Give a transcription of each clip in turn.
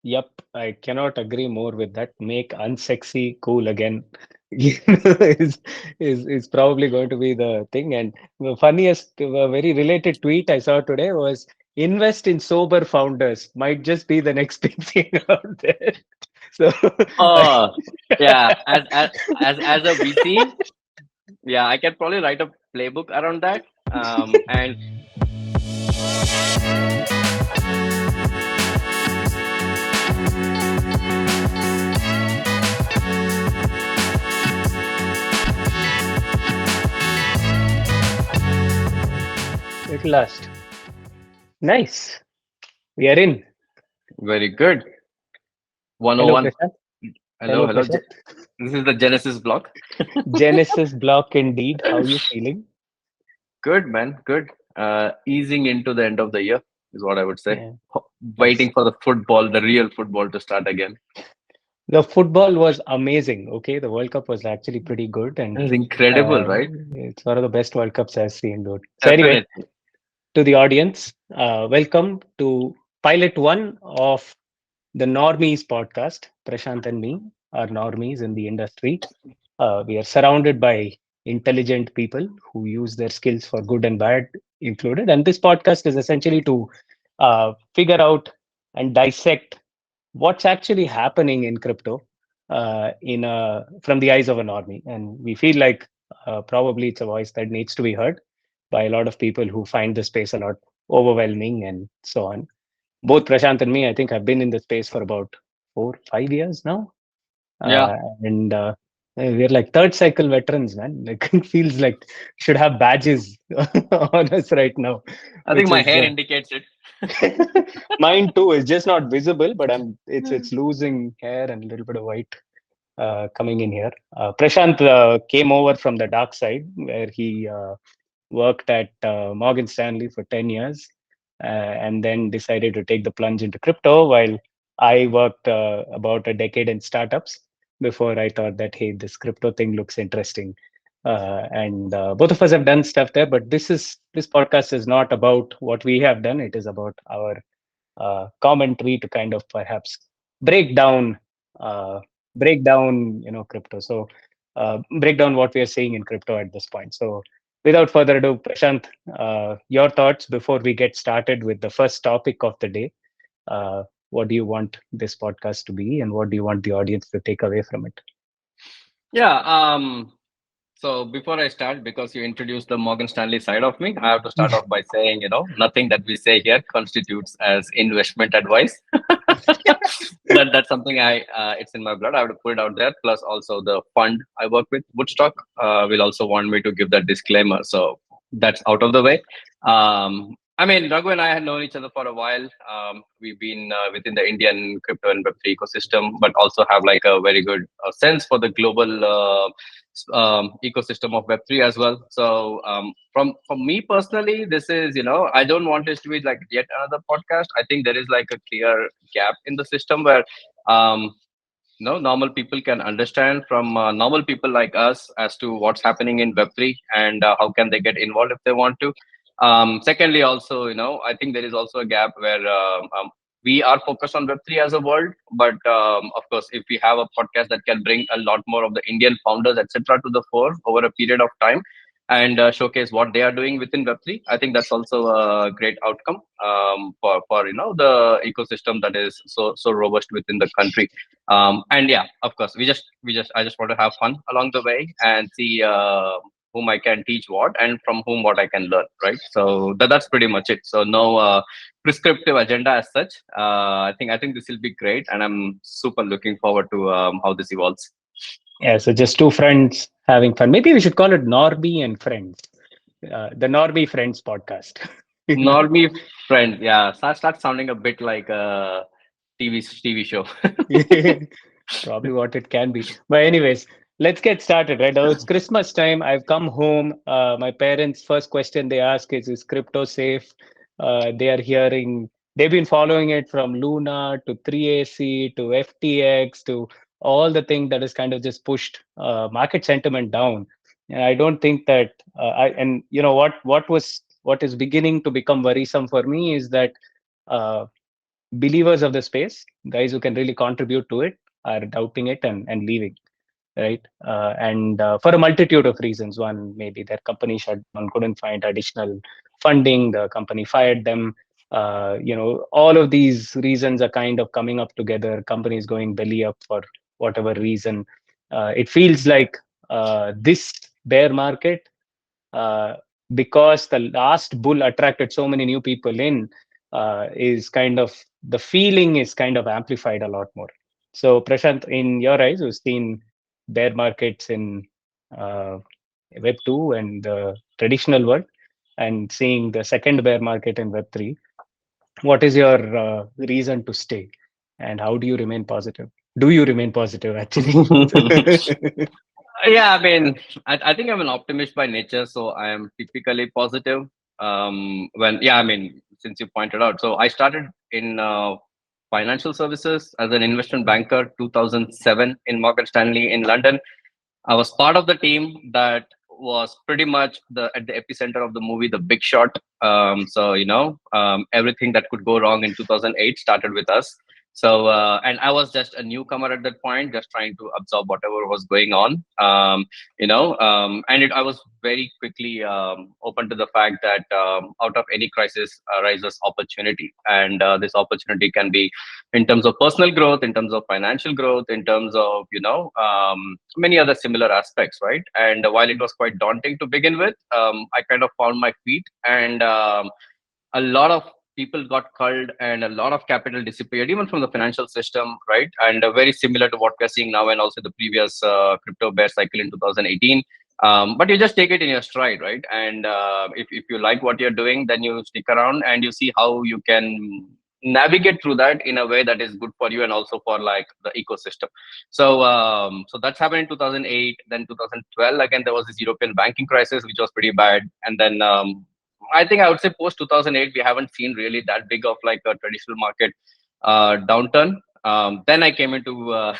Yep, I cannot agree more with that. Make unsexy cool again. You know, is probably going to be the thing. And the funniest, very related tweet I saw today was invest in sober founders. Might just be the next big thing out there. So, I, Oh, yeah. As a VC, yeah, I can probably write a playbook around that. And at last, nice. We are in. very good. Hello, 101. Prashant. Hello, Hello, hello. Prashant. This is the Genesis block. Genesis block indeed. How you feeling? Good, man. Good. Easing into the end of the year is what I would say. Yeah, Waiting nice. for the football, the real football to start again. The football was amazing. Okay, the World Cup was actually pretty good, and It's incredible, uh, right? it's one of the best World Cups I've seen, dude. So anyway, Definitely. to the audience, welcome to pilot one of the Normies podcast. Prashant and me are normies in the industry. We are surrounded by intelligent people who use their skills for good and bad included. And this podcast is essentially to figure out and dissect what's actually happening in crypto from the eyes of a normie. And we feel like probably it's a voice that needs to be heard by a lot of people who find the space a lot overwhelming and so on. Both Prashant and me, I think, have been in the space for about 4, 5 years now, Yeah. and we're like third cycle veterans, man. Like it feels like should have badges on us right now, I think which my is hair indicates it. mine too. Is just not visible, but it's losing hair and a little bit of white coming in here. Prashant came over from the dark side where he worked at Morgan Stanley for 10 years and then decided to take the plunge into crypto while I worked about a decade in startups before I thought that, hey, this crypto thing looks interesting. And both of us have done stuff there, but this podcast is not about what we have done. It is about our commentary to kind of perhaps break down uh, crypto. So break down what we are seeing in crypto at this point. So without further ado, Prashant, your thoughts before we get started with the first topic of the day. uh, what do you want this podcast to be, and what do you want the audience to take away from it? Yeah. So before I start, because you introduced the Morgan Stanley side of me, I have to start off by saying, nothing that we say here constitutes as investment advice. That's something it's in my blood. I have to put it out there. Plus, also the fund I work with, Woodstock, will also want me to give that disclaimer. So that's out of the way. I mean, Raghu and I had known each other for a while. We've been within the Indian crypto and Web3 ecosystem, but also have like a very good sense for the global ecosystem of Web3 as well. So from me personally, this is, I don't want this to be like yet another podcast. I think there is like a clear gap in the system where um, normal people can understand from normal people like us as to what's happening in Web3 and how can they get involved if they want to. Secondly, also, I think there is also a gap where we are focused on Web3 as a world, but of course, if we have a podcast that can bring a lot more of the Indian founders, etc., to the fore over a period of time and showcase what they are doing within Web3, I think that's also a great outcome for the ecosystem that is so robust within the country. And yeah, of course, I just want to have fun along the way and see whom I can teach what and from whom what I can learn, right? So that's pretty much it. So no prescriptive agenda as such. I think this will be great, and I'm super looking forward to how this evolves. Yeah, so just two friends having fun. Maybe we should call it Norby and Friends, the Norby Friends podcast. You know? Normie friend, yeah, start sounding a bit like a TV show. Probably what it can be. But anyways, let's get started, right? Now it's Christmas time. I've come home. My parents' first question they ask is crypto safe? They are hearing, they've been following it from Luna to 3AC to FTX to all the thing that has kind of just pushed market sentiment down. And I don't think that, and you know what is beginning to become worrisome for me is that believers of the space, guys who can really contribute to it, are doubting it and leaving, right? And for a multitude of reasons. One, maybe their company shut down, couldn't find additional funding, the company fired them. All of these reasons are kind of coming up together. Companies going belly up for whatever reason. It feels like this bear market, uh, because the last bull attracted so many new people in, is kind of, the feeling is kind of amplified a lot more. So Prashant, in your eyes, who's seen bear markets in uh, Web 2 and the traditional world, and seeing the second bear market in Web 3, what is your reason to stay, and how do you remain positive? Do you remain positive actually? Yeah, I mean, I think I'm an optimist by nature, so I am typically positive. Yeah, I mean, since you pointed out, so I started in financial services as an investment banker, 2007 in Morgan Stanley in London. I was part of the team that was pretty much at the epicenter of the movie The Big Shot. Everything that could go wrong in 2008 started with us. So, and I was just a newcomer at that point, just trying to absorb whatever was going on. I was very quickly open to the fact that out of any crisis arises opportunity, and this opportunity can be in terms of personal growth, in terms of financial growth, in terms of many other similar aspects, right? And while it was quite daunting to begin with, I kind of found my feet, and a lot of people got culled and a lot of capital disappeared even from the financial system, right? And very similar to what we're seeing now, and also the previous crypto bear cycle in 2018. But you just take it in your stride, right? And if you like what you're doing, then you stick around and you see how you can navigate through that in a way that is good for you and also for like the ecosystem. So that's happened in 2008. Then 2012 again, there was this European banking crisis, which was pretty bad. And then I think I would say post 2008, we haven't seen really that big of like a traditional market downturn. Then I came into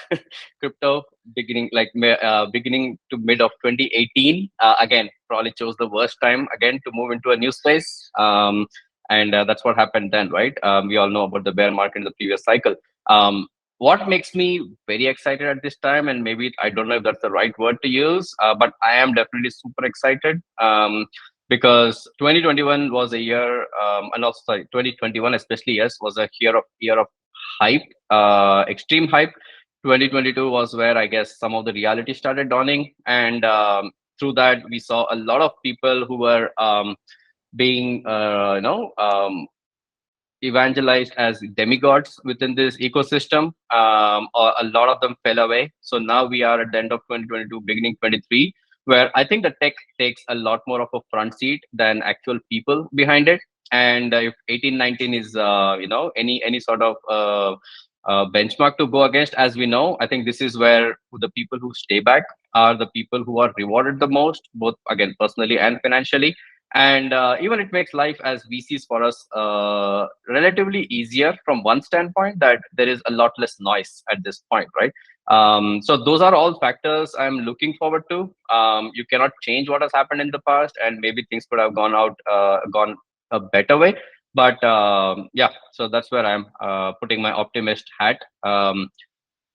crypto beginning to mid of 2018. Again, probably chose the worst time again to move into a new space. And that's what happened then, right? We all know about the bear market in the previous cycle. What makes me very excited at this time, and maybe I don't know if that's the right word to use, but I am definitely super excited. Because 2021 was a year, and also sorry, 2021 especially, yes, was a year of hype, extreme hype. 2022 was where I guess some of the reality started dawning, and through that we saw a lot of people who were being evangelized as demigods within this ecosystem. Or a lot of them fell away. So now we are at the end of 2022, beginning 23, where I think the tech takes a lot more of a front seat than actual people behind it. And if 18, 19 is any sort of benchmark to go against, as we know, I think this is where the people who stay back are the people who are rewarded the most, both again personally and financially. And even it makes life as VCs for us relatively easier from one standpoint, that there is a lot less noise at this point, right? So those are all factors I'm looking forward to. You cannot change what has happened in the past, and maybe things could have gone a better way. But yeah, so that's where I'm putting my optimist hat.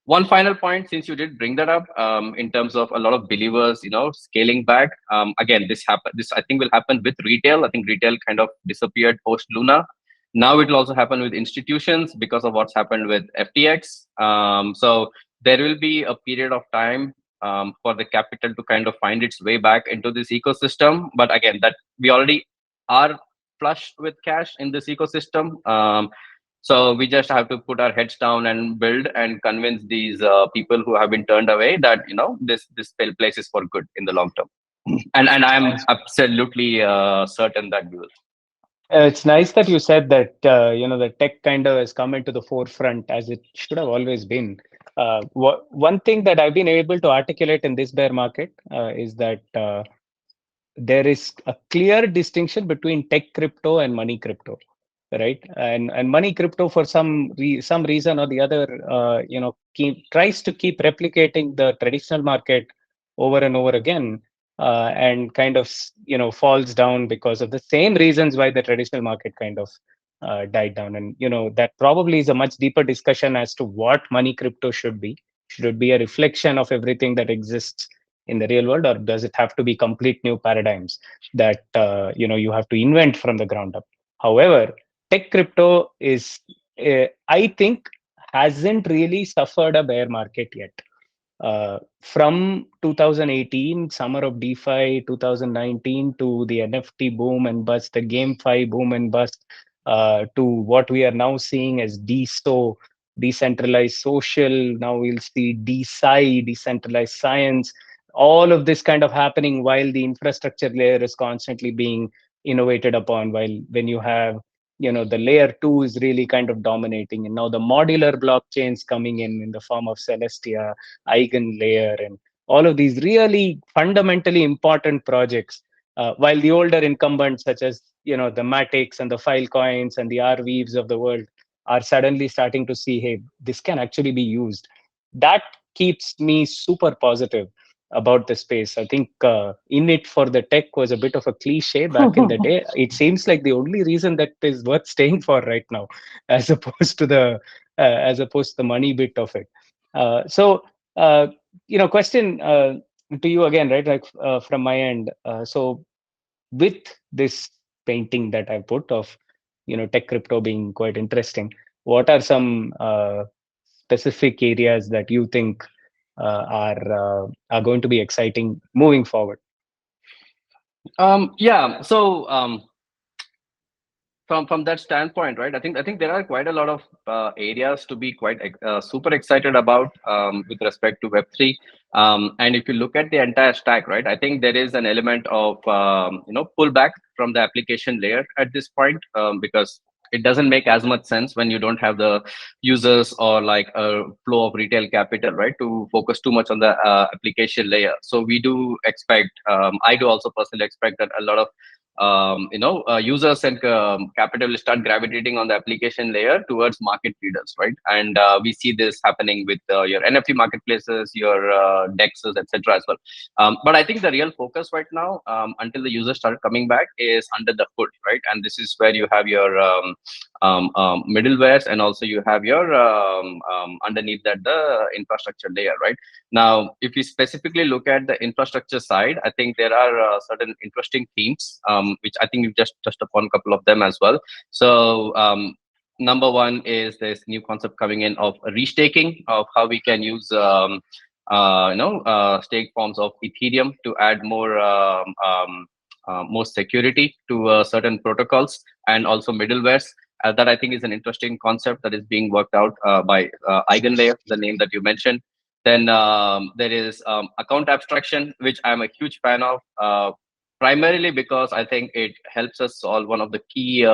One final point, since you did bring that up, in terms of a lot of believers, scaling back. Again, this I think will happen with retail. I think retail kind of disappeared post Luna. Now it will also happen with institutions because of what's happened with FTX. So there will be a period of time for the capital to kind of find its way back into this ecosystem. But again, that we already are flush with cash in this ecosystem. So we just have to put our heads down and build and convince these people who have been turned away that this place is for good in the long term. And I'm Sounds. absolutely certain that we will. It's nice that you said that the tech kind of has come into the forefront as it should have always been. One thing that I've been able to articulate in this bear market is that there is a clear distinction between tech crypto and money crypto, right? And money crypto, for some reason or the other, tries to keep replicating the traditional market over and over again, and kind of falls down because of the same reasons why the traditional market kind of died down. And that probably is a much deeper discussion as to what money crypto should be. Should it be a reflection of everything that exists in the real world, or does it have to be complete new paradigms that you have to invent from the ground up? However, tech crypto is, I think, hasn't really suffered a bear market yet. From 2018, summer of DeFi, 2019, to the NFT boom and bust, the GameFi boom and bust, to what we are now seeing as DSO, decentralized social. Now we'll see DeSci, decentralized science. All of this kind of happening while the infrastructure layer is constantly being innovated upon. While when you have, the layer two is really kind of dominating, and now the modular blockchains coming in the form of Celestia, Eigenlayer, and all of these really fundamentally important projects. While the older incumbents, such as the Matics and the Filecoins and the Arweaves of the world, are suddenly starting to see, hey, this can actually be used. That keeps me super positive about the space. I think in it for the tech was a bit of a cliche back in the day. It seems like the only reason that is worth staying for right now, as opposed to the money bit of it. So uh, question to you again, right? Like from my end. So with this painting that I put of tech crypto being quite interesting, what are some specific areas that you think are going to be exciting moving forward? Yeah. So from that standpoint, right? I think there are quite a lot of areas to be quite super excited about with respect to Web3. And if you look at the entire stack, right, I think there is an element of pullback from the application layer at this point, because it doesn't make as much sense when you don't have the users or like a flow of retail capital, right, to focus too much on the application layer. So we do expect, I do also personally expect that a lot of users and capital will start gravitating on the application layer towards market leaders, right? And we see this happening with your NFT marketplaces, your dexes, etc. as well. But I think the real focus right now, until the users start coming back, is under the hood, right? And this is where you have your middlewares, and also you have your underneath that the infrastructure layer, right? Now, if we specifically look at the infrastructure side, I think there are certain interesting themes, which I think we've just touched upon a couple of them as well. So, number one is this new concept coming in of restaking, of how we can use stake forms of Ethereum to add more security to certain protocols, and also middlewares. That I think is an interesting concept that is being worked out by Eigenlayer, the name that you mentioned. Then there is account abstraction, which I'm a huge fan of, primarily because I think it helps us solve one of the key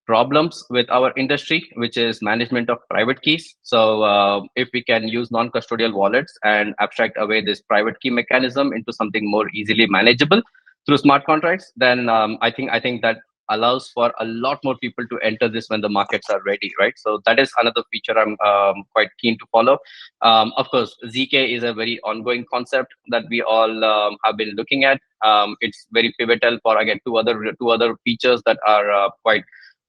problems with our industry, which is management of private keys. So if we can use non-custodial wallets and abstract away this private key mechanism into something more easily manageable through smart contracts, then I think that allows for a lot more people to enter this when the markets are ready, right? So that is another feature I'm quite keen to follow. Of course, ZK is a very ongoing concept that we all have been looking at. It's very pivotal for, again, two other features that are quite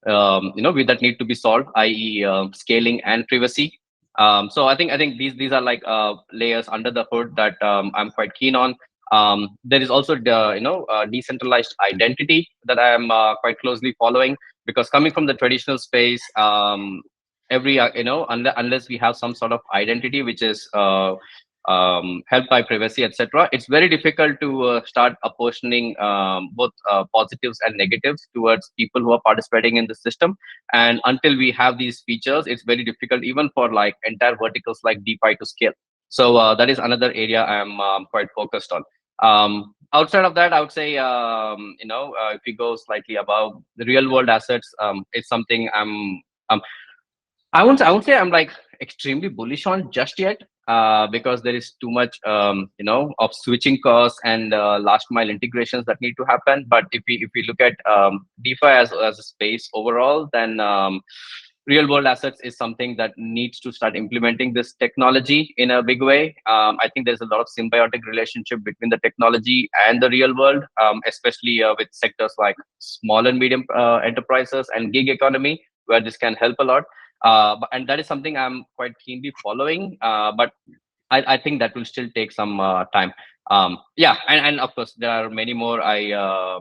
that need to be solved, i.e., scaling and privacy. So I think these are like layers under the hood that I'm quite keen on. There is also the decentralized identity that I am quite closely following, because coming from the traditional space, every unless we have some sort of identity which is helped by privacy, etc., it's very difficult to start apportioning both positives and negatives towards people who are participating in the system. And until we have these features, it's very difficult even for like entire verticals like DeFi to scale. So that is another area I'm quite focused on. Outside of that, I would say, if we go slightly above the real world assets, it's something um, I won't say I'm like extremely bullish on just yet, because there is too much, of switching costs and last mile integrations that need to happen. But if we look at DeFi as a space overall, then real world assets is something that needs to start implementing this technology in a big way. I think there's a lot of symbiotic relationship between the technology and the real world, especially with sectors like small and medium enterprises and gig economy, where this can help a lot. And that is something I'm quite keenly following. But I think that will still take some time. Yeah, and of course there are many more. I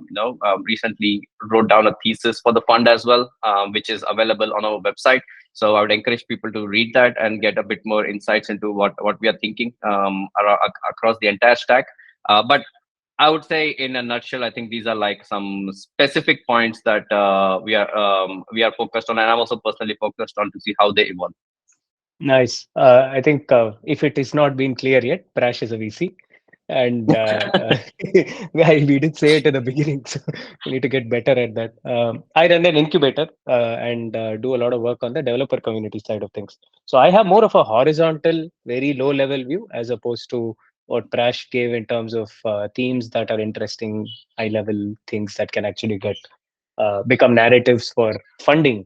recently wrote down a thesis for the fund as well, which is available on our website. So I would encourage people to read that and get a bit more insights into what we are thinking across the entire stack. But I would say, in a nutshell, I think these are like some specific points that we are focused on, and I'm also personally focused on to see how they evolve. Nice. I think if it is not been clear yet, Prash is a VC. And we did say it in the beginning, so we need to get better at that. I run an incubator and do a lot of work on the developer community side of things. So I have more of a horizontal, very low level view as opposed to what Prash gave in terms of themes that are interesting, high level things that can actually get become narratives for funding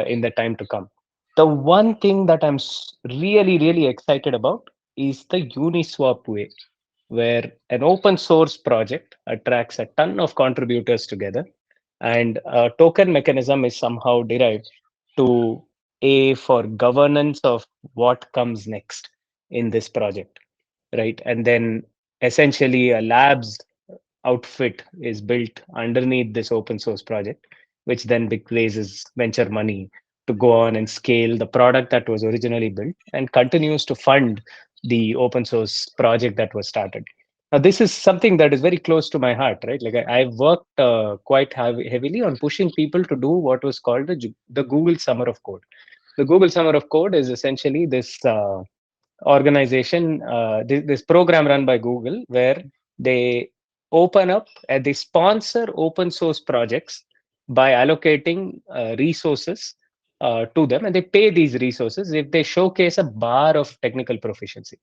in the time to come. The one thing that I'm really, really excited about is the Uniswap way, where an open source project attracts a ton of contributors together, and a token mechanism is somehow derived to a for governance of what comes next in this project, right? And then essentially a labs outfit is built underneath this open source project, which then raises venture money to go on and scale the product that was originally built and continues to fund the open source project that was started. Now, this is something that is very close to my heart, right? Like I've worked quite heavily on pushing people to do what was called the Google Summer of Code. The Google Summer of Code is essentially this organization, this program run by Google, where they open up and they sponsor open source projects by allocating resources to them, and they pay these resources if they showcase a bar of technical proficiency.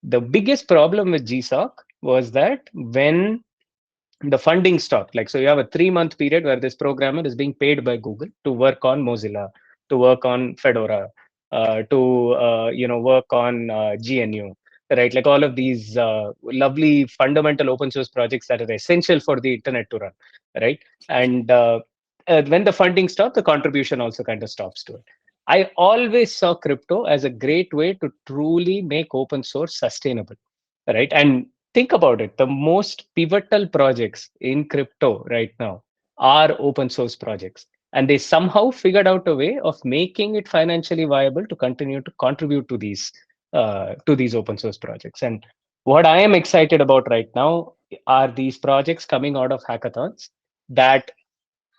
The biggest problem with GSOC was that when the funding stopped, like, so you have a 3 month period where this programmer is being paid by Google to work on Mozilla, to work on Fedora, to work on GNU, right? Like all of these lovely fundamental open source projects that are essential for the internet to run, right? And when the funding stops, the contribution also kind of stops to it. I always saw crypto as a great way to truly make open source sustainable, right? And think about it, the most pivotal projects in crypto right now are open source projects, and they somehow figured out a way of making it financially viable to continue to contribute to these open source projects. And what I am excited about right now are these projects coming out of hackathons that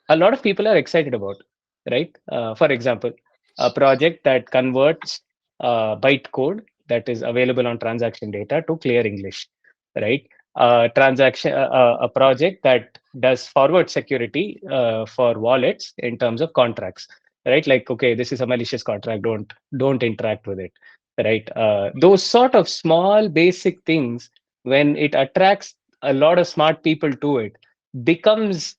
a lot of people are excited about, right? For example, a project that converts bytecode that is available on transaction data to clear English, right? A project that does forward security for wallets in terms of contracts, right? Like, okay, this is a malicious contract, don't interact with it, right? Those sort of small basic things, when it attracts a lot of smart people to it, becomes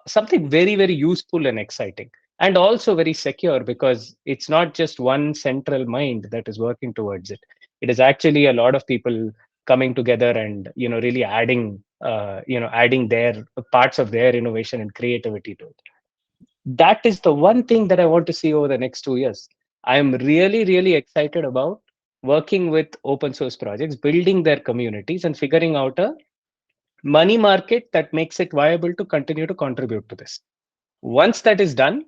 something very, very useful and exciting, and also very secure, because it's not just one central mind that is working towards it. It is actually a lot of people coming together and really adding their parts of their innovation and creativity to it. That is the one thing that I want to see over the next 2 years. I am really, really excited about working with open source projects, building their communities, and figuring out a money market that makes it viable to continue to contribute to this. Once that is done,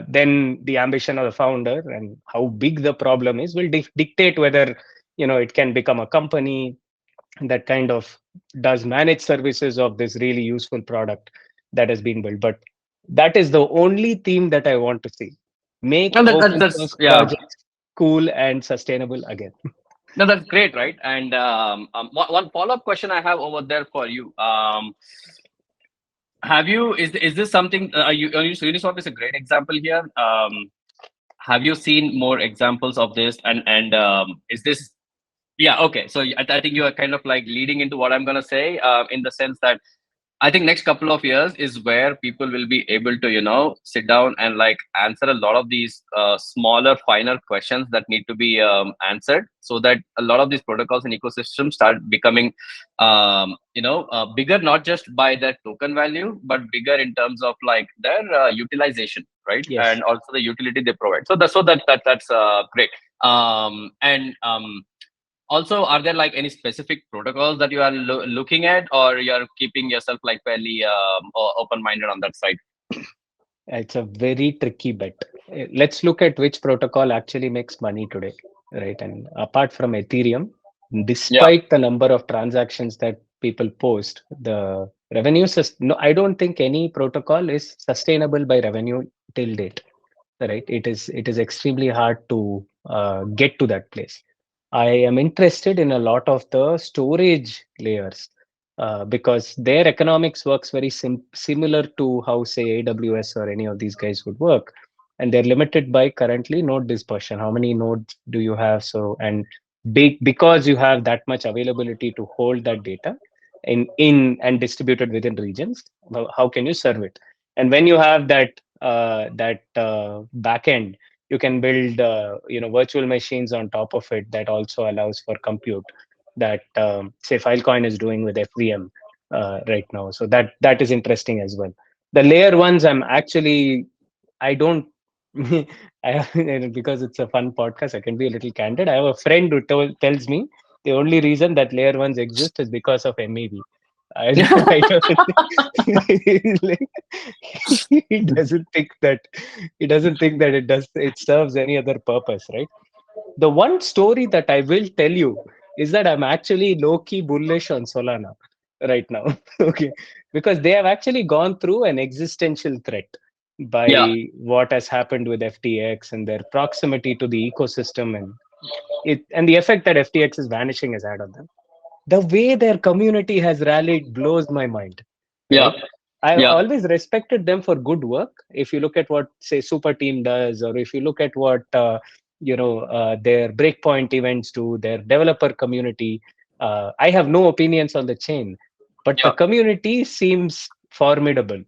then the ambition of the founder and how big the problem is will dictate whether it can become a company that kind of does manage services of this really useful product that has been built. But that is the only theme that I want to see: make And open that's source yeah. projects cool and sustainable again. No, that's great, right? And one follow up question I have over there for you. Have you is this something Uniswap is a great example here. Have you seen more examples of this? And is this yeah, okay. So I think you are kind of like leading into what I'm gonna say, in the sense that I think next couple of years is where people will be able to, sit down and like answer a lot of these smaller, finer questions that need to be answered, so that a lot of these protocols and ecosystems start becoming, bigger, not just by their token value, but bigger in terms of like their utilization, right? Yes. And also the utility they provide. So that's great. And Also, are there like any specific protocols that you are looking at, or you're keeping yourself like fairly open minded on that side? It's a very tricky bet. Let's look at which protocol actually makes money today, right? And apart from Ethereum, Yeah, despite the number of transactions that people post, the revenue, no, I don't think any protocol is sustainable by revenue till date, right? It is extremely hard to get to that place. I am interested in a lot of the storage layers because their economics works very similar to how, say, AWS or any of these guys would work, and they're limited by currently node dispersion. How many nodes do you have? So, and big, because you have that much availability to hold that data in and distributed within regions, how can you serve it? And when you have that back end, you can build virtual machines on top of it that also allows for compute that say Filecoin is doing with FVM right now. So that is interesting as well. The layer ones, I don't because it's a fun podcast, I can be a little candid. I have a friend who tells me the only reason that layer ones exist is because of MEV. I don't like, he doesn't think that it serves any other purpose, right? The one story that I will tell you is that I'm actually low key bullish on Solana right now. Okay, because they have actually gone through an existential threat yeah, by what has happened with FTX and their proximity to the ecosystem, and the effect that FTX is vanishing has had on them. The way their community has rallied blows my mind, yeah, right? I've yeah, always respected them for good work. If you look at what, say, Super Team does, or if you look at what their breakpoint events do, their developer community, I have no opinions on the chain, but the yeah. community seems formidable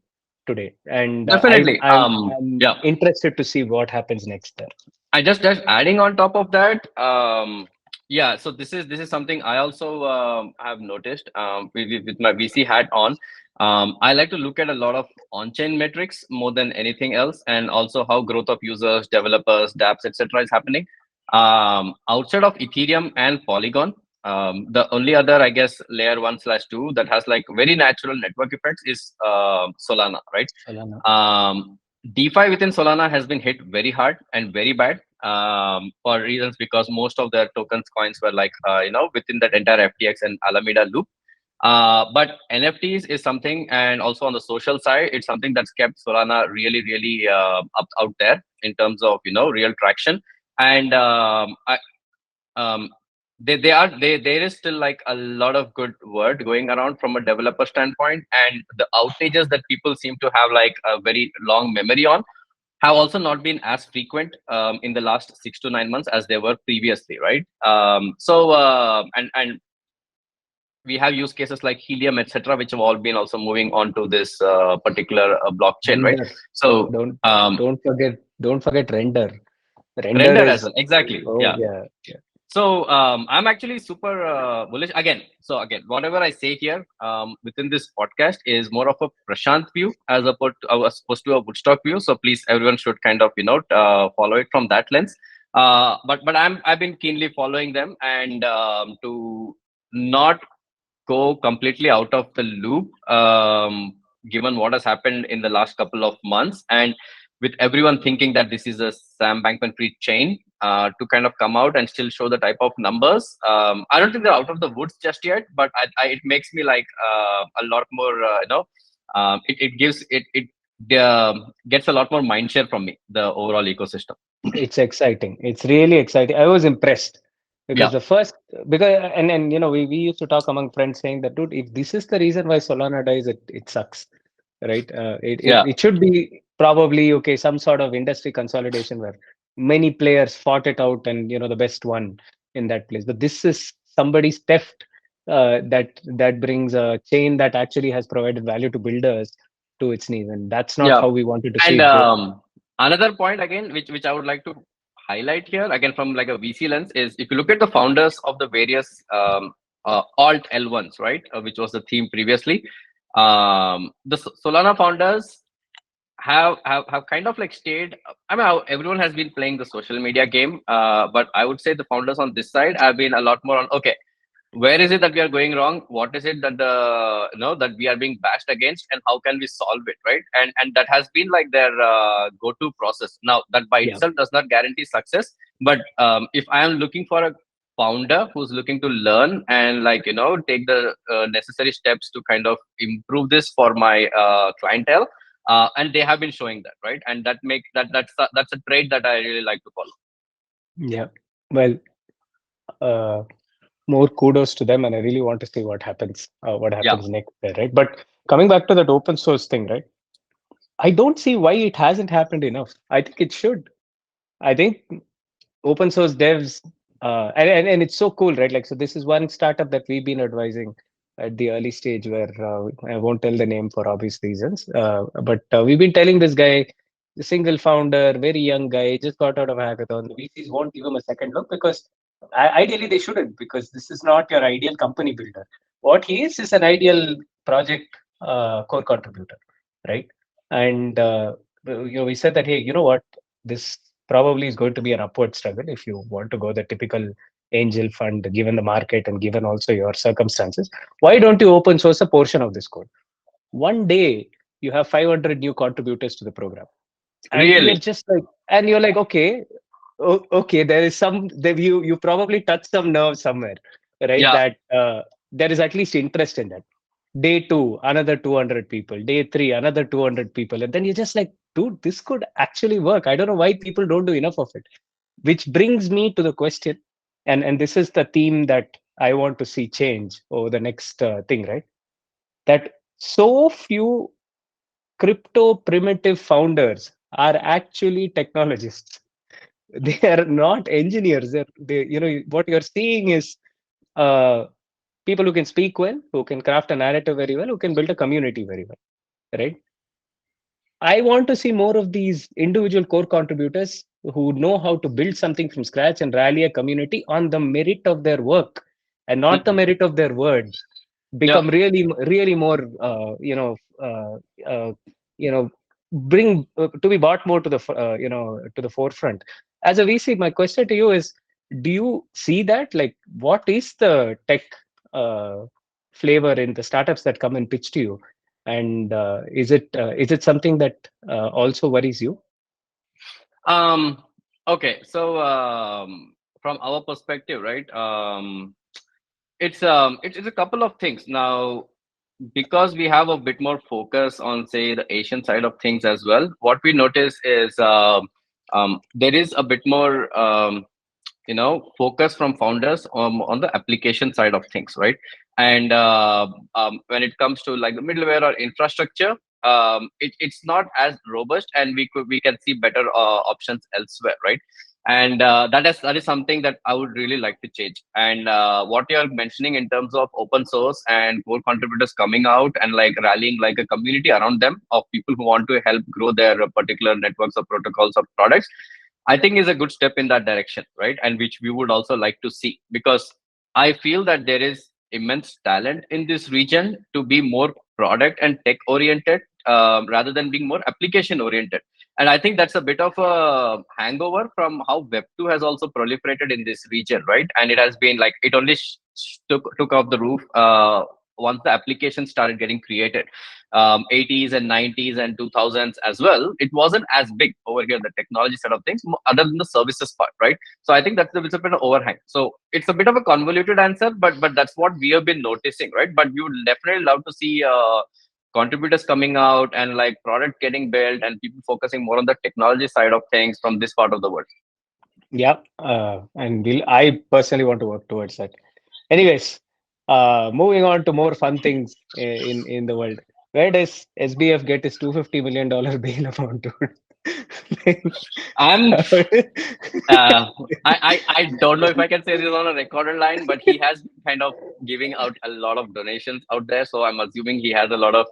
today, and Definitely. I'm Yeah. interested to see what happens next there. I just adding on top of that. Yeah. So this is something I also have noticed with my VC hat on. I like to look at a lot of on-chain metrics more than anything else, and also how growth of users, developers, dApps, etc. is happening. Outside of Ethereum and Polygon, the only other, I guess, layer 1/2 that has like very natural network effects is Solana, right? Solana. DeFi within Solana has been hit very hard and very bad for reasons because most of the tokens coins were like within that entire FTX and Alameda loop. But NFTs is something, and also on the social side, it's something that's kept Solana really, really up out there in terms of real traction. And um, there is still like a lot of good word going around from a developer standpoint, and the outages that people seem to have like a very long memory on have also not been as frequent in the last 6 to 9 months as they were previously, right? And we have use cases like Helium, etc., which have all been also moving on to this particular blockchain, right? Render. So Don't um, don't forget render. Render Render as is, well, exactly, oh yeah. yeah, yeah. So I'm actually super bullish again. So again, whatever I say here within this podcast is more of a Prashanth view as opposed to a Woodstock view. So please, everyone should kind of follow it from that lens. But I've been keenly following them, and to not go completely out of the loop, given what has happened in the last couple of months, and with everyone thinking that this is a Sam Bankman-Fried chain, to kind of come out and still show the type of numbers. I don't think they're out of the woods just yet, but it makes me like a lot more, it gives it gets a lot more mind share from me, the overall ecosystem. It's exciting. It's really exciting. I was impressed because Yeah, the first, because and we used to talk among friends saying that, dude, if this is the reason why Solana dies, it sucks, right? yeah, It should be probably okay, some sort of industry consolidation where many players fought it out and the best one in that place. But this is somebody's theft that brings a chain that actually has provided value to builders to its knees, and that's not Yeah. how we wanted to see And it go. another point again, which I would like to highlight here again from like a VC lens is if you look at the founders of the various alt L1s, right, which was the theme previously, the Solana founders have kind of like stayed. I mean, everyone has been playing the social media game, but I would say the founders on this side have been a lot more on okay, where is it that we are going wrong, what is it that the that we are being bashed against, and how can we solve it, right? And that has been like their go-to process. Now that by Yeah, itself does not guarantee success, but if I am looking for a founder who's looking to learn and like take the necessary steps to kind of improve this for my clientele, and they have been showing that, right? And that make that's a trait that I really like to follow. yeah. Well, uh, more kudos to them, and I really want to see what Yeah. happens next there, right? But coming back to that open source thing, right? I don't see why it hasn't happened enough. I think it should. I think open source devs, and it's so cool, right? Like, so this is one startup that we've been advising at the early stage where I won't tell the name for obvious reasons, but we've been telling this guy, the single founder, very young guy, just got out of a hackathon. The VCs won't give him a second look because ideally they shouldn't, because this is not your ideal company builder. What he is an ideal project core contributor, right? And we said that, hey, you know what, this probably is going to be an upward struggle if you want to go the typical angel fund, given the market and given also your circumstances. Why don't you open source a portion of this code? One day you have 500 new contributors to the program, and you're Really. just like, and you're like, okay, okay, there is some there, you probably touch some nerve somewhere, right? Yeah. That there is at least interest in that. Day two, another 200 people. Day three, another 200 people, and then you're just like, dude, this could actually work. I don't know why people don't do enough of it. Which brings me to the question, and this is the theme that I want to see change over the next thing, right? That so few crypto primitive founders are actually technologists. They are not engineers. What you're seeing is uh, people who can speak well, who can craft a narrative very well, who can build a community very well, right? I want to see more of these individual core contributors who know how to build something from scratch and rally a community on the merit of their work and not the Mhm. merit of their words. Yeah. Become really, really more, uh, you know, bring to be brought more to the, to the forefront. As a VC, my question to you is: do you see that? Like, what is the tech uh, flavor in the startups that come and pitch to you? And is it something that also worries you? Um, okay, so from our perspective, right? It's a couple of things now because we have a bit more focus on say the Asian side of things as well. What we notice is there is a bit more focus from founders on the application side of things, right? And when it comes to like the middleware or infrastructure, it's not as robust and we can see better options elsewhere, right? And that is something that I would really like to change. And what you're mentioning in terms of open source and core contributors coming out and like rallying like a community around them of people who want to help grow their particular networks or protocols or products, I think is a good step in that direction, right? And which we would also like to see because I feel that there is immense talent in this region to be more product and tech oriented rather than being more application oriented. And I think that's a bit of a hangover from how Web2 has also proliferated in this region, right? And it has been like it only took off the roof once the application started getting created. 80s and 90s and 2000s as well, it wasn't as big over here, the technology side of things, other than the services part, right? So I think that's a bit of an overhang. So it's a bit of a convoluted answer, but that's what we have been noticing, right? But we would definitely love to see contributors coming out and like product getting built and people focusing more on the technology side of things from this part of the world. Yeah, and I personally want to work towards that. Anyways, moving on to more fun things in the world. Where does SBF get his $250 million bail amount to? I'm uh, I don't know if I can say this on a recorded line, but he has been kind of giving out a lot of donations out there. So I'm assuming he has a lot of,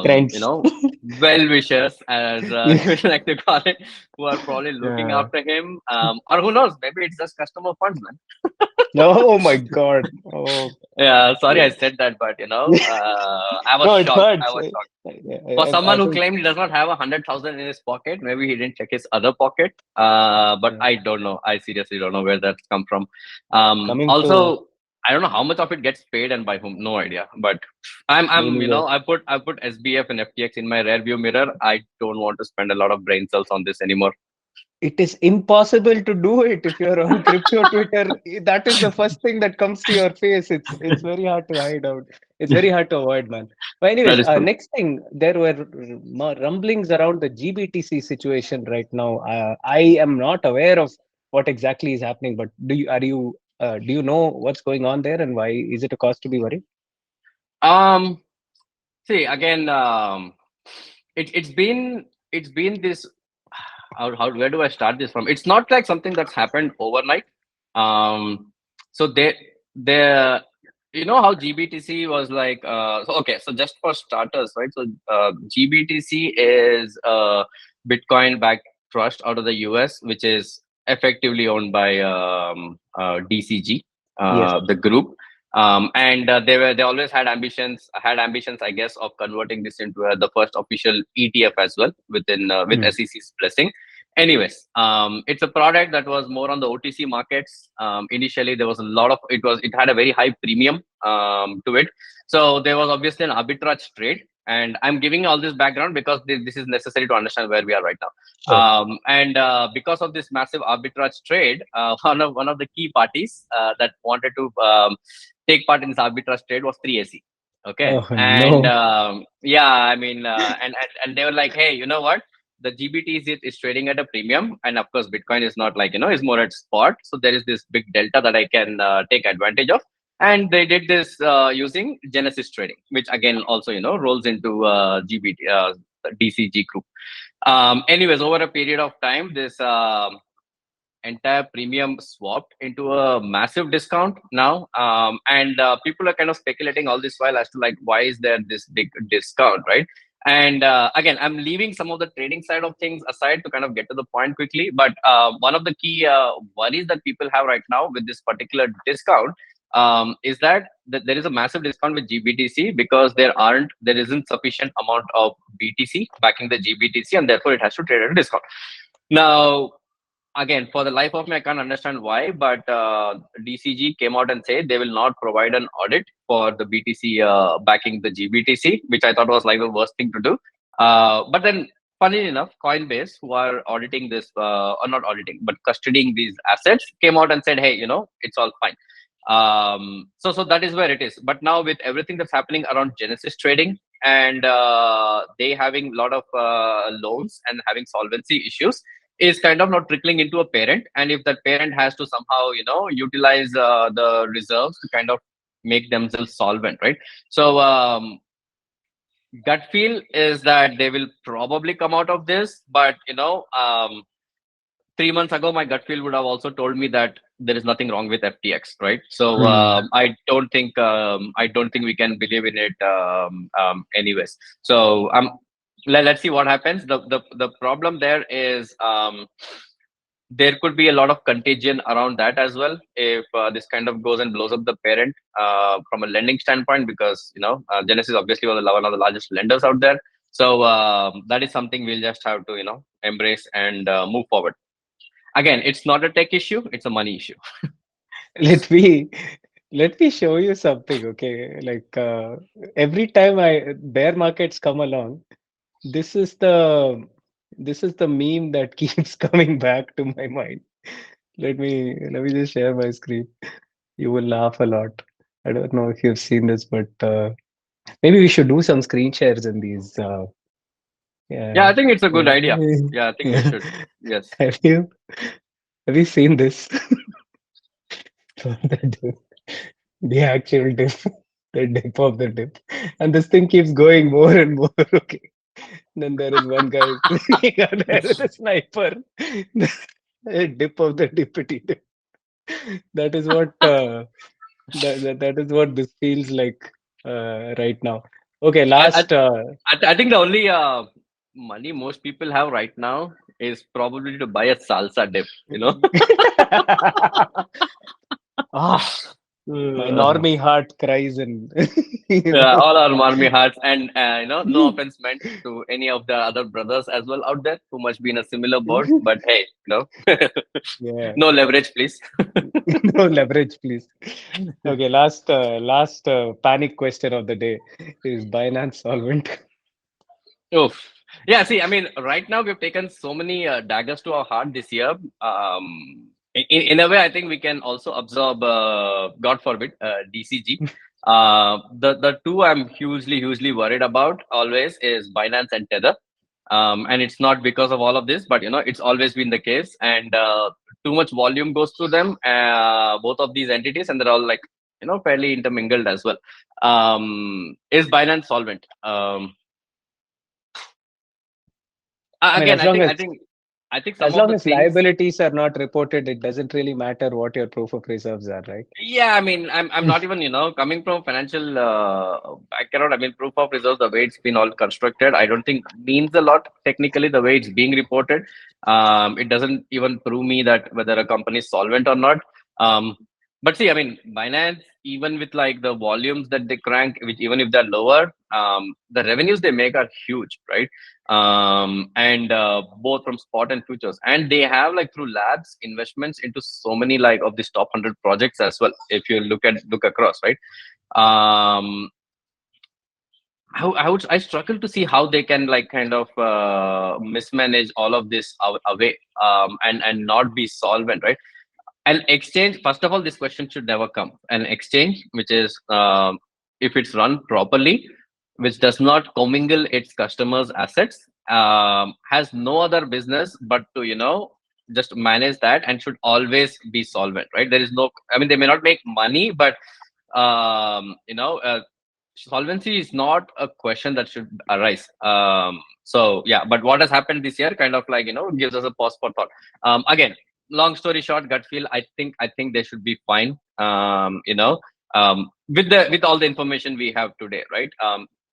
Friends. well wishers, as Yeah. you would like to call it, who are probably looking Yeah. after him. Or who knows, maybe it's just customer funds, man. Oh my God. Oh. Yeah, sorry I Yeah. said that, but I was No, it shocked. I hurts. was shocked. For I someone who think. claimed he does not have 100,000 in his pocket, maybe he didn't check his other pocket. But Yeah. I don't know. I seriously don't know where that's come from. Coming to Also, I don't know how much of it gets paid and by whom. No idea. But me neither. I put SBF and FTX in my rear view mirror. I don't want to spend a lot of brain cells on this anymore. It is impossible to do it if you're on crypto Twitter. That is the first thing that comes to your face. It's very hard to hide out. It's very hard to avoid, man. But That anyways, is true. next thing, there were rumblings around the GBTC situation right now. I am not aware of what exactly is happening, but do you know what's going on there and why is it a cause to be worried? Um, See again. It's been this. How where do I start this from? It's not like something that's happened overnight. So they you know how GBTC was like. So okay, so just for starters, right? So GBTC is Bitcoin backed trust out of the US, which is effectively owned by DCG, Yes. the group. And they always had ambitions, I guess, of converting this into the first official ETF as well within with Mm. SEC's blessing. Anyways, it's a product that was more on the OTC markets. Initially, there was a lot of it had a very high premium to it. So there was obviously an arbitrage trade. And I'm giving all this background because this is necessary to understand where we are right now. Sure. And Because of this massive arbitrage trade, one of the key parties that wanted to take part in this arbitrage trade was 3AC. Okay, Oh and no. yeah, I mean, and they were like, hey, you know what? The GBT is trading at a premium, and of course, Bitcoin is not like is more at spot. So there is this big delta that I can take advantage of, and they did this using Genesis trading, which again also rolls into GBT DCG group. Anyways, over a period of time, this entire premium swapped into a massive discount now, and people are kind of speculating all this while as to like why is there this big discount, right? And again, I'm leaving some of the trading side of things aside to kind of get to the point quickly. But one of the key worries that people have right now with this particular discount is that there is a massive discount with GBTC because there isn't sufficient amount of BTC backing the GBTC, and therefore it has to trade at a discount. Now, again, for the life of me, I can't understand why, but DCG came out and said they will not provide an audit for the BTC backing the GBTC, which I thought was like the worst thing to do. But then, funny enough, Coinbase, who are auditing this, or not auditing, but custodying these assets, came out and said, hey, it's all fine. So that is where it is. But now with everything that's happening around Genesis trading and they having a lot of loans and having solvency issues, is kind of not trickling into a parent, and if that parent has to somehow utilize the reserves to kind of make themselves solvent, right? So gut feel is that they will probably come out of this, but 3 months ago my gut feel would have also told me that there is nothing wrong with FTX, right? So Hmm. I don't think we can believe in it anyways. So let's see what happens. The problem there is there could be a lot of contagion around that as well if this kind of goes and blows up the parent from a lending standpoint, because Genesis obviously was one of the largest lenders out there. So that is something we'll just have to embrace and move forward. Again, it's not a tech issue, it's a money issue. Let me let me show you something, okay? Like every time I bear markets come along, this is the meme that keeps coming back to my mind. Let me just share my screen. You will laugh a lot. I don't know if you've seen this, but maybe we should do some screen shares in these. Yeah, Yeah, I think it's a good idea. yeah. Yeah, I think we Yeah. should. Yes. Have you seen this? The dip, the actual dip, the dip of the dip, and this thing keeps going more and more. Okay, Then there is one guy sitting out there with a sniper. A dip of the dippity dip. That is what that is what this feels like right now. Okay, I, I, last. I think the only money most people have right now is probably to buy a salsa dip, you know. Ah, my normie heart cries and you Yeah, know. all our army hearts, and no offense meant to any of the other brothers as well out there who must be in a similar boat. But hey, Yeah, no leverage, please. no leverage, please. Okay, last panic question of the day is Binance solvent. Oof. Yeah, see, I mean, right now we've taken so many daggers to our heart this year. In a way, I think we can also absorb, God forbid, DCG. The two I'm hugely worried about always is Binance and Tether. And it's not because of all of this, but it's always been the case. And too much volume goes through them, both of these entities, and they're all like fairly intermingled as well. Is Binance solvent? I mean, Again, I think some as of long the as things. liabilities are not reported, it doesn't really matter what your proof of reserves are, right? Yeah, I mean, I'm not even coming from financial background. I mean, proof of reserves, the way it's been all constructed, I don't think means a lot technically the way it's being reported. It doesn't even prove me that whether a company is solvent or not. Um, but see, I mean, Binance, even with like the volumes that they crank, which even if they're lower, the revenues they make are huge, right? And both from spot and futures, and they have like through labs investments into so many like of these top 100 projects as well if you look across, right? um I struggle to see how they can like kind of mismanage all of this away, and not be solvent, right? An exchange, first of all, this question should never come. An exchange which is, if it's run properly, which does not commingle its customers assets, has no other business but to just manage that, and should always be solvent, right? There is no, I mean, they may not make money, but solvency is not a question that should arise. So yeah, but what has happened this year kind of like gives us a pause for thought. Again, long story short, gut feel, I think they should be fine. With all the information we have today, right?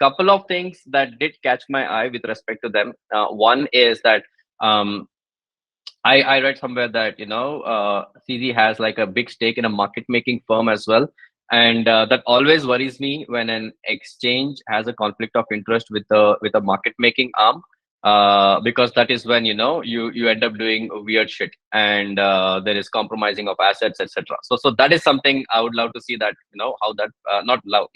Couple of things that did catch my eye with respect to them. One is that, um, I read somewhere that CZ has like a big stake in a market making firm as well, and that always worries me when an exchange has a conflict of interest with a market making arm, because that is when you end up doing weird shit, and there is compromising of assets, etc. So that is something I would love to see, that how that, not love,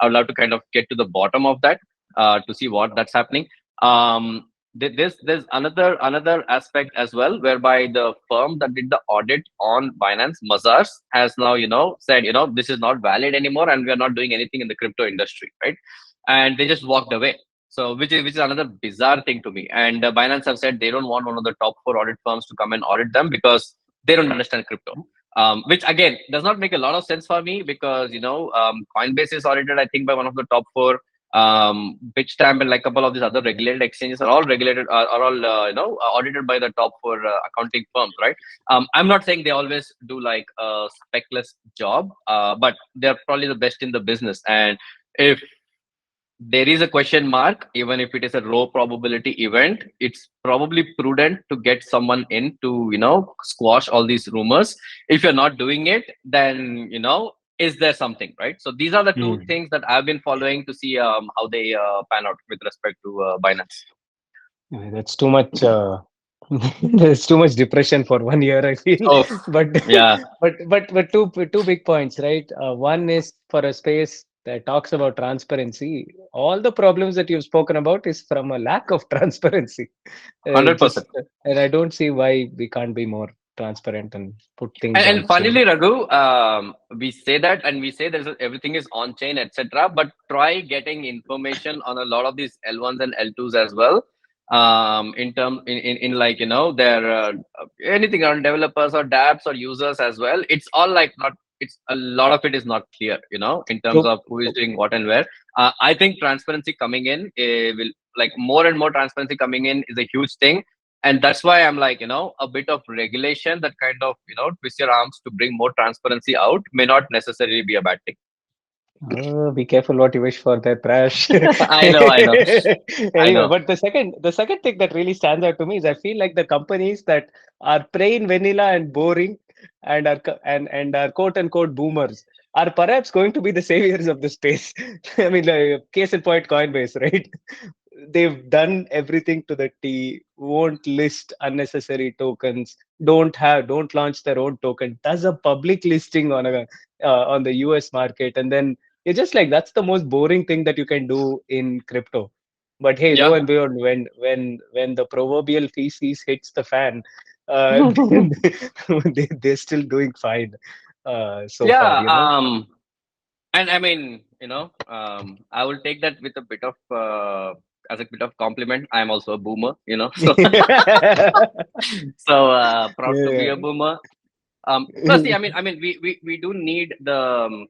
I would love to kind of get to the bottom of that, to see what that's happening. Um, there's another aspect as well, whereby the firm that did the audit on Binance, Mazars, has now said this is not valid anymore, and we are not doing anything in the crypto industry, right? And they just walked away. So which is another bizarre thing to me. And Binance have said they don't want one of the top four audit firms to come and audit them because they don't understand crypto. Which again does not make a lot of sense for me, because Coinbase is audited, I think, by one of the top four. Bitstamp and like a couple of these other regulated exchanges are all regulated, are all audited by the top four accounting firms, right? I'm not saying they always do like a speckless job, but they're probably the best in the business. And if there is a question mark, even if it is a low probability event, it's probably prudent to get someone in to squash all these rumors. If you're not doing it, then is there something, right? So these are the two Hmm. things that I've been following to see how they pan out with respect to Binance. That's too much. There's too much depression for 1 year, I feel. Oh, But yeah. but two big points, right? One is for a space that talks about transparency. All the problems that you've spoken about is from a lack of transparency. 100%. And I don't see why we can't be more transparent and put things And on chain. funnily, Raghu, we say that, and we say everything is on chain, etc. But try getting information on a lot of these L1s and L2s as well. In like their anything on developers or dApps or users as well. It's all like not. It's a lot of it is not clear, in terms True. of who is doing what and where. I think transparency coming in will like more and more transparency coming in is a huge thing. And that's why I'm like, a bit of regulation that kind of, twist your arms to bring more transparency out may not necessarily be a bad thing. Oh, be careful what you wish for there, Prash. I know, I Anyway, know. but the second thing that really stands out to me is I feel like the companies that are plain vanilla and boring and are quote unquote boomers are perhaps going to be the saviors of the space. I mean, like, case in point, Coinbase, right? They've done everything to the T, won't list unnecessary tokens, don't launch their own token, does a public listing on the US market, and then it's just like that's the most boring thing that you can do in crypto. But hey, lo Yeah. and behold, when the proverbial feces hits the fan, they're still doing fine so far, Yeah. you know. And I mean, I will take that with a bit of as a bit of compliment. I'm also a boomer, so so proud to be Yeah. a boomer. Plus, see, we do need the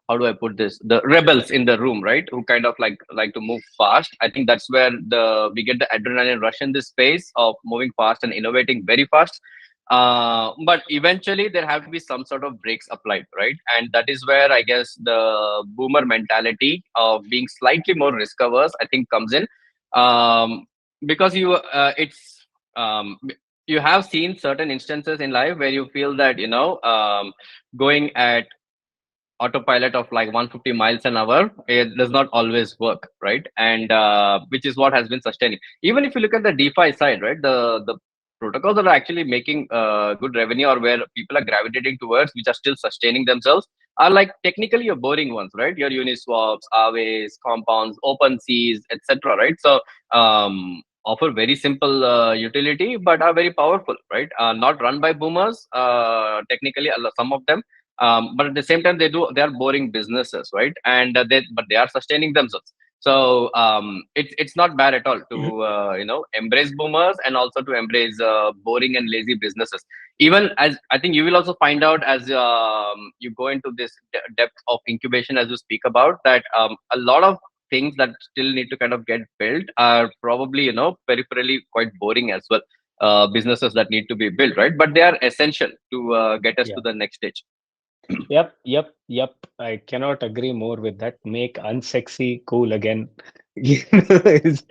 how do I put this? The rebels in the room, right? Who kind of like to move fast. I think that's where the we get the adrenaline rush in this space of moving fast and innovating very fast. But eventually there have to be some sort of breaks applied, right? And that is where I guess the boomer mentality of being slightly more risk averse, I think, comes in. Because you have seen certain instances in life where you feel that going at autopilot of like 150 miles an hour, it does not always work, right? And which is what has been sustaining. Even if you look at the DeFi side, right, the protocols that are actually making good revenue, or where people are gravitating towards, which are still sustaining themselves, are like technically your boring ones, right? Your Uniswaps, Aves, compounds, open seas, etc., right? So offer very simple utility but are very powerful, right? Not run by boomers, technically some of them, but at the same time they are boring businesses, right? And they are sustaining themselves. So it's not bad at all to embrace boomers and also to embrace boring and lazy businesses. Even as I think you will also find out as you go into this depth of incubation, as you speak about that, a lot of things that still need to kind of get built are probably peripherally quite boring as well. Businesses that need to be built, right? But they are essential to get us to Yeah. the next stage. Yep. I cannot agree more with that. Make unsexy cool again. Is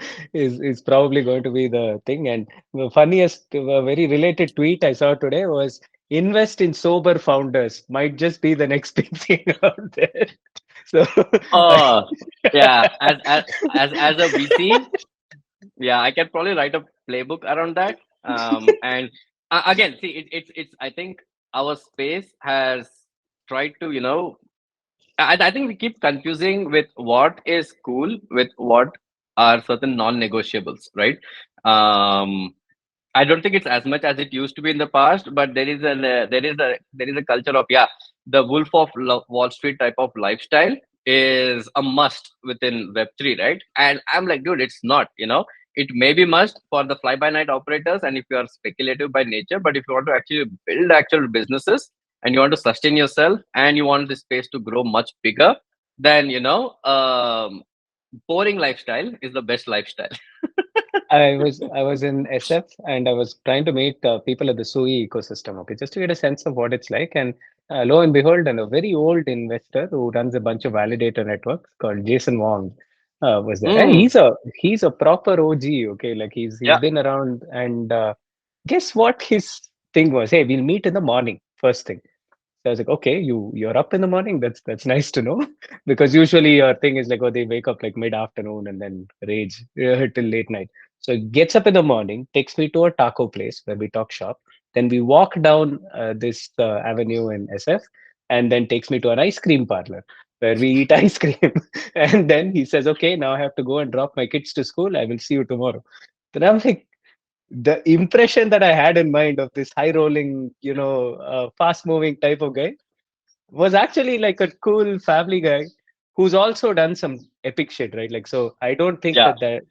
probably going to be the thing. And the funniest, very related tweet I saw today was invest in sober founders. Might just be the next big thing out there. So, Oh, yeah. As a VC, yeah, I can probably write a playbook around that. And again, see, it's. I think our space has tried to, I think we keep confusing with what is cool with what are certain non-negotiables, right? Um, I don't think it's as much as it used to be in the past, but there is a culture of, yeah, the Wolf of Wall Street type of lifestyle is a must within Web3, right? And I'm like, dude, it's not. It may be must for the fly by night operators, and if you are speculative by nature, but if you want to actually build actual businesses and you want to sustain yourself and you want the space to grow much bigger, then boring lifestyle is the best lifestyle. I was in SF and I was trying to meet people at the SUI ecosystem, okay, just to get a sense of what it's like. And lo and behold, and a very old investor who runs a bunch of validator networks called Jason Wong was there. And Mm, he's a proper OG, okay, like he's yeah, been around. And guess what his thing was? Hey, we'll meet in the morning, first thing. So I was like, okay, you're up in the morning. That's nice to know, because usually your thing is like, oh, they wake up like mid afternoon and then rage till late night. So he gets up in the morning, takes me to a taco place where we talk shop. Then we walk down this avenue in SF, and then takes me to an ice cream parlor where we eat ice cream. And then he says, okay, now I have to go and drop my kids to school. I will see you tomorrow. Then I'm like, the impression that I had in mind of this high rolling, fast moving type of guy was actually like a cool family guy who's also done some epic shit, right? Like, so I don't think yeah, that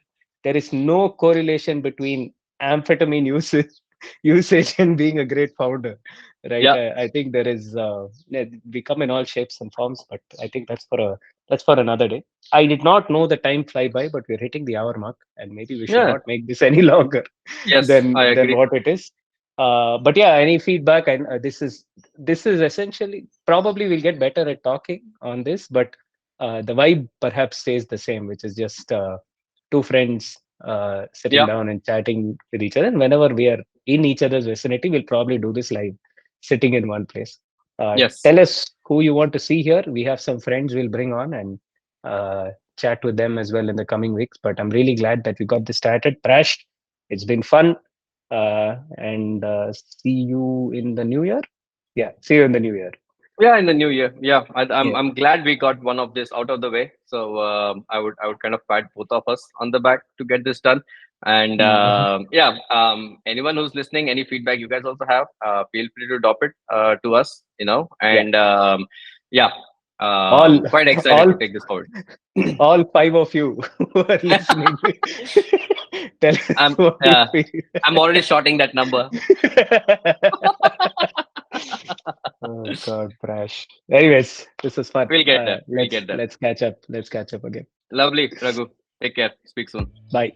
there is no correlation between amphetamine usage, usage and being a great founder, right? yeah. I think there is, we come in all shapes and forms, but I think That's for another day. I did not know the time fly by, but we're hitting the hour mark, and maybe we should Yeah. not make this any longer Yes, I than agree. what it is. But yeah, any feedback? And this is essentially probably we'll get better at talking on this, but the vibe perhaps stays the same, which is just two friends sitting Yeah. down and chatting with each other. And whenever we are in each other's vicinity, we'll probably do this live, sitting in one place. Yes. Tell us who you want to see here. We have some friends we'll bring on and uh, chat with them as well in the coming weeks. But I'm really glad that we got this started. Prash, it's been fun. And see you in the new year. Yeah, see you in the new year. Yeah, in the new year. Yeah, Yeah. I'm glad we got one of this out of the way. So I would kind of pat both of us on the back to get this done. And Mhm. yeah, anyone who's listening, any feedback you guys also have, feel free to drop it to us. Yeah. And yeah, All, quite excited to all, take this forward. all five of you who are listening, tell us I'm what you uh, feel. I'm already shorting that number. Oh God, Prash. Anyways, this was fun. We'll get there. We'll Let's get there. let's catch up. Let's catch up again. Lovely, Raghu. Take care. Speak soon. Bye.